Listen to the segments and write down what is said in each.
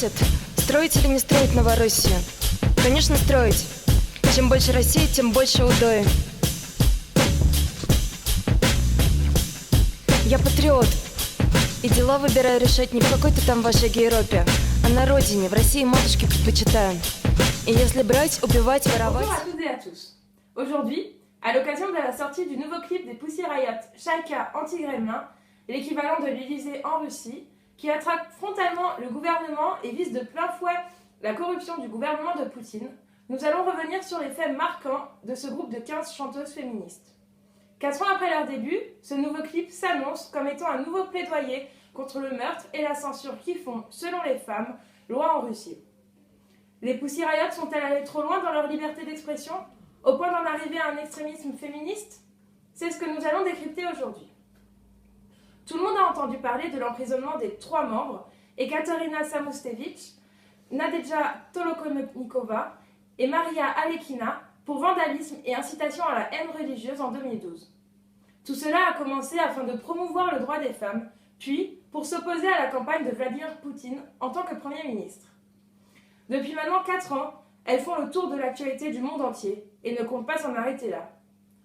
спросят, строить или не строить Новороссию? Конечно, строить. Чем больше России, тем больше удои. Я патриот. И дела выбираю решать не в какой-то там вашей Европе, а на родине, в России матушки предпочитаю. Et если брать, убивать, воровать... Bonjour à toutes et à tous. Aujourd'hui, à l'occasion de la sortie du nouveau clip des Pussy Riot, Chaïka anti-Gremlin, l'équivalent de l'Élysée en Russie, qui attraque frontalement le gouvernement et vise de plein fouet la corruption du gouvernement de Poutine, nous allons revenir sur les faits marquants de ce groupe de 15 chanteuses féministes. 4 ans après leur début, ce nouveau clip s'annonce comme étant un nouveau plaidoyer contre le meurtre et la censure qui font, selon les femmes, loi en Russie. Les Pussy Riot sont-elles allées trop loin dans leur liberté d'expression, au point d'en arriver à un extrémisme féministe? C'est ce que nous allons décrypter aujourd'hui. Tout le monde a entendu parler de l'emprisonnement des 3 membres, Ekaterina Samustevich, Nadezhda Tolokonnikova et Maria Alekina, pour vandalisme et incitation à la haine religieuse en 2012. Tout cela a commencé afin de promouvoir le droit des femmes, puis pour s'opposer à la campagne de Vladimir Poutine en tant que Premier ministre. Depuis maintenant 4 ans, elles font le tour de l'actualité du monde entier et ne comptent pas s'en arrêter là.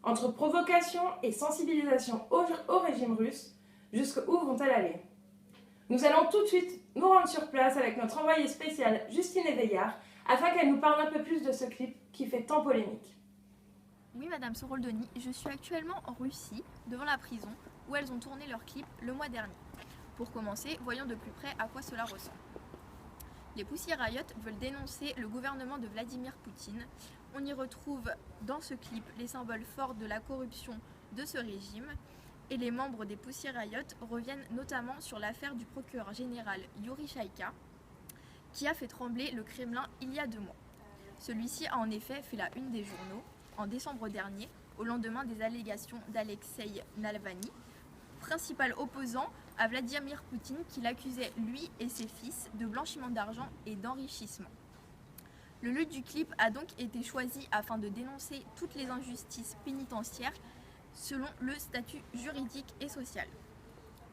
Entre provocation et sensibilisation au régime russe, jusqu'où vont-elles aller? Nous allons tout de suite nous rendre sur place avec notre envoyée spéciale Justine Éveillard afin qu'elle nous parle un peu plus de ce clip qui fait tant polémique. Oui, Madame Soroldoni, je suis actuellement en Russie, devant la prison, où elles ont tourné leur clip le mois dernier. Pour commencer, voyons de plus près à quoi cela ressemble. Les Pussy Riot veulent dénoncer le gouvernement de Vladimir Poutine. On y retrouve dans ce clip les symboles forts de la corruption de ce régime. Et les membres des Pussy Riot reviennent notamment sur l'affaire du procureur général Yuri Chaïka, qui a fait trembler le Kremlin il y a 2 mois. Celui-ci a en effet fait la une des journaux en décembre dernier, au lendemain des allégations d'Alexei Navalny, principal opposant à Vladimir Poutine, qui l'accusait, lui et ses fils, de blanchiment d'argent et d'enrichissement. Le lieu du clip a donc été choisi afin de dénoncer toutes les injustices pénitentiaires selon le statut juridique et social.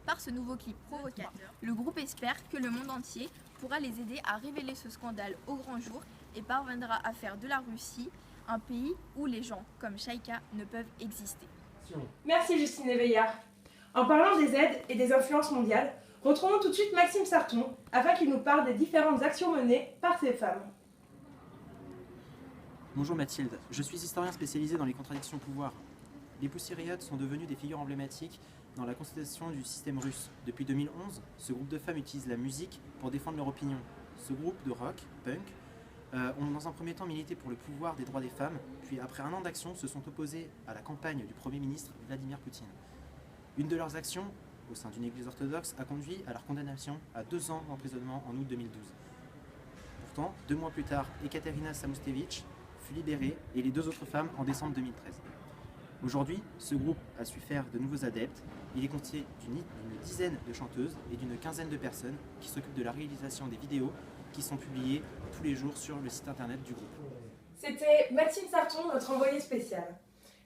Par ce nouveau clip provocateur, le groupe espère que le monde entier pourra les aider à révéler ce scandale au grand jour et parviendra à faire de la Russie un pays où les gens comme Chaïka ne peuvent exister. Merci Justine Éveillard. En parlant des aides et des influences mondiales, retrouvons tout de suite Maxime Sarton afin qu'il nous parle des différentes actions menées par ces femmes. Bonjour Mathilde, je suis historien spécialisé dans les contradictions au pouvoir. Les Pussy Riot sont devenus des figures emblématiques dans la contestation du système russe. Depuis 2011, ce groupe de femmes utilise la musique pour défendre leur opinion. Ce groupe de rock, punk, ont dans un premier temps milité pour le pouvoir des droits des femmes, puis après 1 an d'action se sont opposés à la campagne du Premier ministre Vladimir Poutine. Une de leurs actions, au sein d'une église orthodoxe, a conduit à leur condamnation à 2 ans d'emprisonnement en août 2012. Pourtant, 2 mois plus tard, Ekaterina Samustevich fut libérée et les 2 autres femmes en décembre 2013. Aujourd'hui, ce groupe a su faire de nouveaux adeptes. Il est constitué d'une dizaine de chanteuses et d'une quinzaine de personnes qui s'occupent de la réalisation des vidéos qui sont publiées tous les jours sur le site internet du groupe. C'était Maxime Sarton, notre envoyé spécial.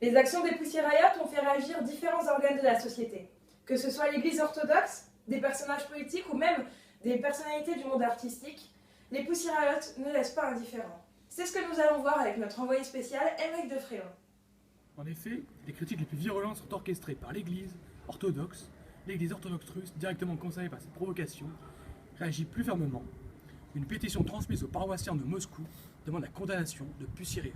Les actions des Pussy Riot ont fait réagir différents organes de la société, que ce soit l'église orthodoxe, des personnages politiques ou même des personnalités du monde artistique. Les Pussy Riot ne laissent pas indifférents. C'est ce que nous allons voir avec notre envoyé spécial, Émeric de Fréon. En effet, les critiques les plus virulentes sont orchestrées par l'église orthodoxe russe, directement concernée par cette provocation, réagit plus fermement. Une pétition transmise aux paroissiens de Moscou demande la condamnation de Pussy Riot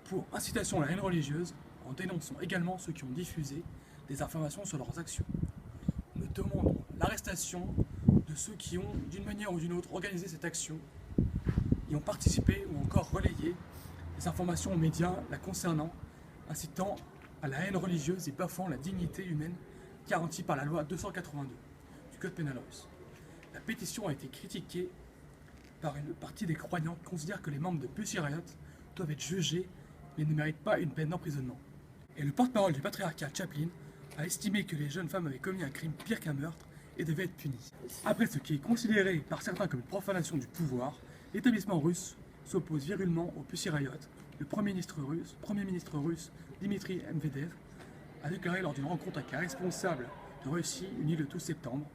pour incitation à la haine religieuse, en dénonçant également ceux qui ont diffusé des informations sur leurs actions. Nous demandons l'arrestation de ceux qui ont, d'une manière ou d'une autre, organisé cette action, y ont participé ou encore relayé des informations aux médias la concernant, incitant à la haine religieuse et bafouant la dignité humaine garantie par la loi 282 du Code pénal russe. La pétition a été critiquée par une partie des croyants qui considèrent que les membres de Pussy Riot doivent être jugés mais ne méritent pas une peine d'emprisonnement. Et le porte-parole du patriarcat Chaplin a estimé que les jeunes femmes avaient commis un crime pire qu'un meurtre et devaient être punies. Après ce qui est considéré par certains comme une profanation du pouvoir, l'établissement russe s'oppose virulement au Pussy Riot. Le Premier ministre russe Dmitri Medvedev a déclaré lors d'une rencontre avec un responsable de Russie unie le 12 septembre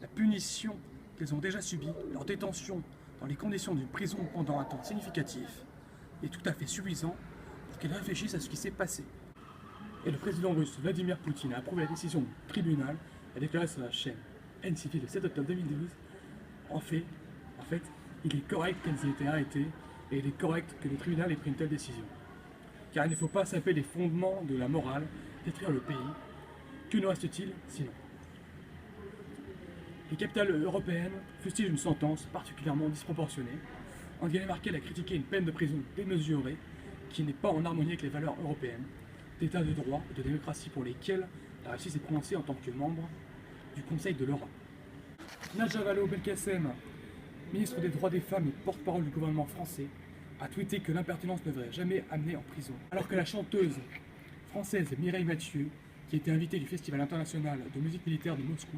la punition qu'elles ont déjà subi leur détention dans les conditions d'une prison pendant un temps significatif est tout à fait suffisant pour qu'elles réfléchissent à ce qui s'est passé. Et le président russe Vladimir Poutine a approuvé la décision du tribunal et a déclaré sur la chaîne NCV le 7 octobre 2012 en fait, il est correct qu'elles aient été arrêtées et il est correct que le tribunal ait pris une telle décision. Car il ne faut pas saper les fondements de la morale, détruire le pays. Que nous reste-t-il sinon? Les capitales européennes fustigent une sentence particulièrement disproportionnée. Angela Merkel a critiqué une peine de prison démesurée qui n'est pas en harmonie avec les valeurs européennes, d'état de droit et de démocratie pour lesquelles la Russie s'est prononcée en tant que membre du Conseil de l'Europe. Nadja Vallaud-Belkacem, ministre des droits des femmes et porte-parole du gouvernement français, a tweeté que l'impertinence ne devrait jamais amener en prison. Alors que la chanteuse française Mireille Mathieu, qui était invitée du Festival international de musique militaire de Moscou,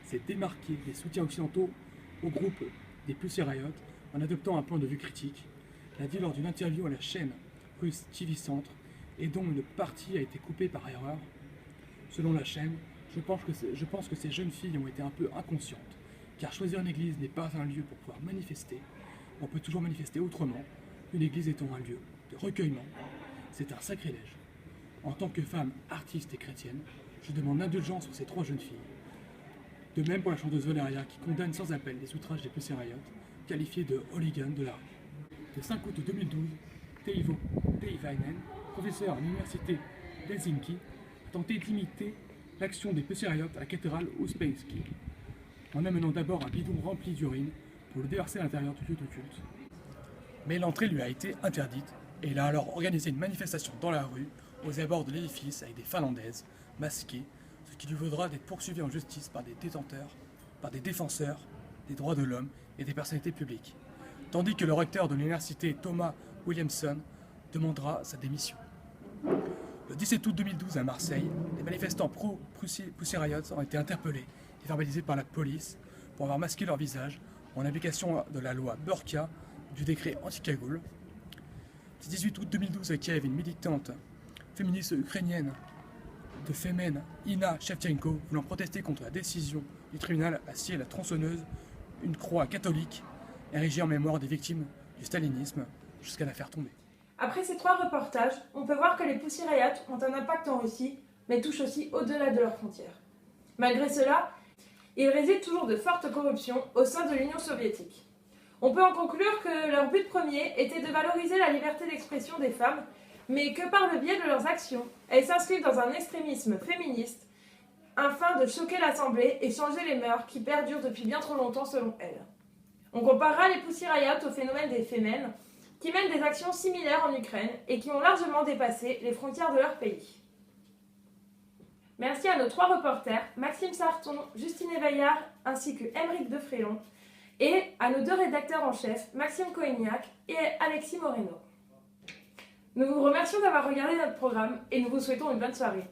s'est démarquée des soutiens occidentaux au groupe des Pussy Riot en adoptant un point de vue critique, l'a dit lors d'une interview à la chaîne russe TV Centre et dont une partie a été coupée par erreur. Selon la chaîne, je pense que ces jeunes filles ont été un peu inconscientes, car choisir une église n'est pas un lieu pour pouvoir manifester. On peut toujours manifester autrement, une église étant un lieu de recueillement. C'est un sacrilège. En tant que femme, artiste et chrétienne, je demande l'indulgence pour ces 3 jeunes filles. De même pour la chanteuse Valeria qui condamne sans appel les outrages des Pussy Riot, qualifiés de hooligans de la rue. Le 5 août 2012, Teivo Teivainen, professeur à l'université d'Helsinki, a tenté d'imiter l'action des Pussy Riot à la cathédrale Ouspensky, en amenant d'abord un bidon rempli d'urine pour le déverser à l'intérieur du lieu de culte. Mais l'entrée lui a été interdite et il a alors organisé une manifestation dans la rue, aux abords de l'édifice avec des Finlandaises masquées, ce qui lui vaudra d'être poursuivi en justice par des défenseurs des droits de l'homme et des personnalités publiques, tandis que le recteur de l'université Thomas Williamson demandera sa démission. Le 17 août 2012 à Marseille, les manifestants pro-Pussy Riot ont été interpellés et verbalisés par la police pour avoir masqué leur visage en application de la loi Burqa du décret anti-cagoule. Le 18 août 2012 à Kiev, une militante féministe ukrainienne de Femen, Ina Shevchenko, voulant protester contre la décision du tribunal, a scié la tronçonneuse une croix catholique érigée en mémoire des victimes du stalinisme jusqu'à la faire tomber. Après ces 3 reportages, on peut voir que les Pussy Riot ont un impact en Russie, mais touchent aussi au-delà de leurs frontières. Malgré cela, il réside toujours de fortes corruptions au sein de l'Union soviétique. On peut en conclure que leur but premier était de valoriser la liberté d'expression des femmes, mais que par le biais de leurs actions, elles s'inscrivent dans un extrémisme féministe afin de choquer l'Assemblée et changer les mœurs qui perdurent depuis bien trop longtemps selon elles. On comparera les Pussy Riot au phénomène des Femen, qui mènent des actions similaires en Ukraine et qui ont largement dépassé les frontières de leur pays. Merci à nos 3 reporters, Maxime Sarton, Justine Eveillard ainsi que Émeric Defrélon, et à nos 2 rédacteurs en chef, Maxime Coignac et Alexis Moreno. Nous vous remercions d'avoir regardé notre programme et nous vous souhaitons une bonne soirée.